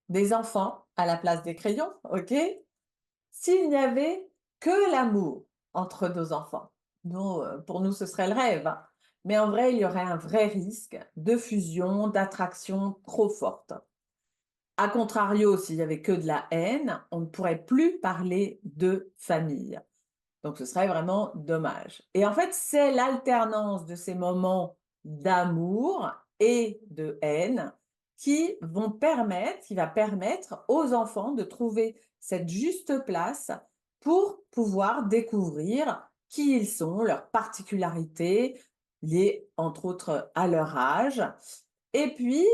des enfants à la place des crayons, OK? S'il n'y avait que l'amour entre 2 enfants, nous, pour nous, ce serait le rêve, hein, mais en vrai, il y aurait un vrai risque de fusion, d'attraction trop forte. A contrario, s'il y avait que de la haine, on ne pourrait plus parler de famille. Donc ce serait vraiment dommage. Et en fait, c'est l'alternance de ces moments d'amour et de haine qui va permettre aux enfants de trouver cette juste place pour pouvoir découvrir qui ils sont, leurs particularités, liées entre autres à leur âge. Et puis,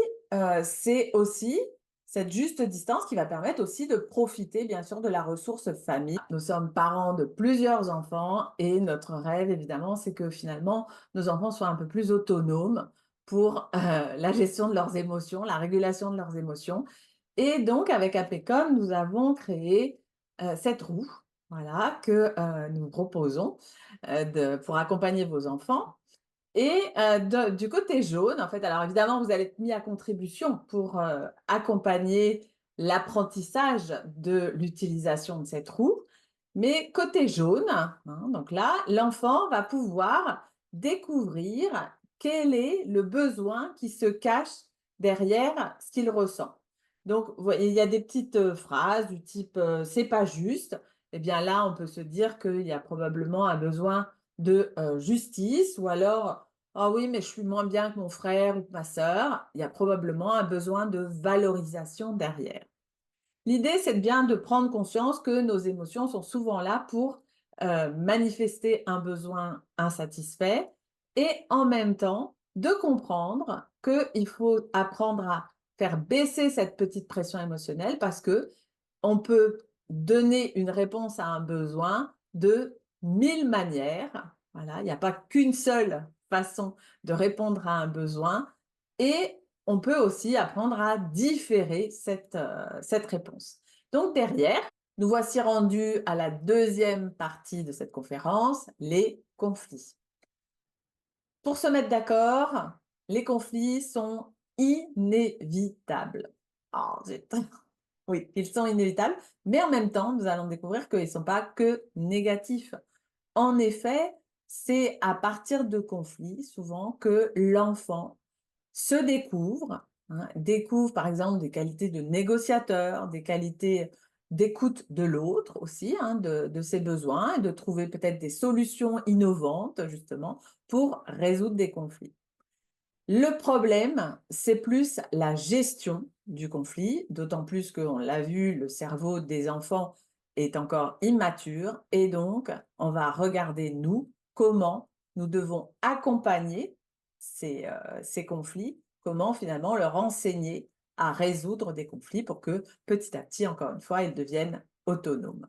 c'est aussi cette juste distance qui va permettre aussi de profiter, bien sûr, de la ressource famille. Nous sommes parents de plusieurs enfants et notre rêve, évidemment, c'est que finalement, nos enfants soient un peu plus autonomes pour, la gestion de leurs émotions, la régulation de leurs émotions. Et donc avec APECOM, nous avons créé, cette roue, voilà, que, nous proposons, de pour accompagner vos enfants. Et du côté jaune, en fait, alors évidemment, vous allez être mis à contribution pour accompagner l'apprentissage de l'utilisation de cette roue. Mais côté jaune, hein, donc là, l'enfant va pouvoir découvrir quel est le besoin qui se cache derrière ce qu'il ressent. Donc, vous voyez, il y a des petites phrases du type c'est pas juste. Eh bien là, on peut se dire qu'il y a probablement un besoin de justice ou alors ah oui, mais je suis moins bien que mon frère ou que ma sœur. Il y a probablement un besoin de valorisation derrière. L'idée, c'est bien de prendre conscience que nos émotions sont souvent là pour manifester un besoin insatisfait et en même temps de comprendre qu'il faut apprendre à faire baisser cette petite pression émotionnelle parce que on peut donner une réponse à un besoin de 1000 manières. Voilà, il n'y a pas qu'une seule façon de répondre à un besoin et on peut aussi apprendre à différer cette réponse. Donc derrière, nous voici rendus à la deuxième partie de cette conférence, les conflits. Pour se mettre d'accord, les conflits sont inévitables. Ah, oui, ils sont inévitables, mais en même temps, nous allons découvrir qu'ils ne sont pas que négatifs. En effet, c'est à partir de conflits, souvent, que l'enfant se découvre, hein, découvre par exemple des qualités de négociateur, des qualités d'écoute de l'autre aussi, hein, de ses besoins, et de trouver peut-être des solutions innovantes, justement, pour résoudre des conflits. Le problème, c'est plus la gestion du conflit, d'autant plus qu'on l'a vu, le cerveau des enfants est encore immature et donc on va regarder, nous, comment nous devons accompagner ces conflits, comment finalement leur enseigner à résoudre des conflits pour que petit à petit, encore une fois, ils deviennent autonomes.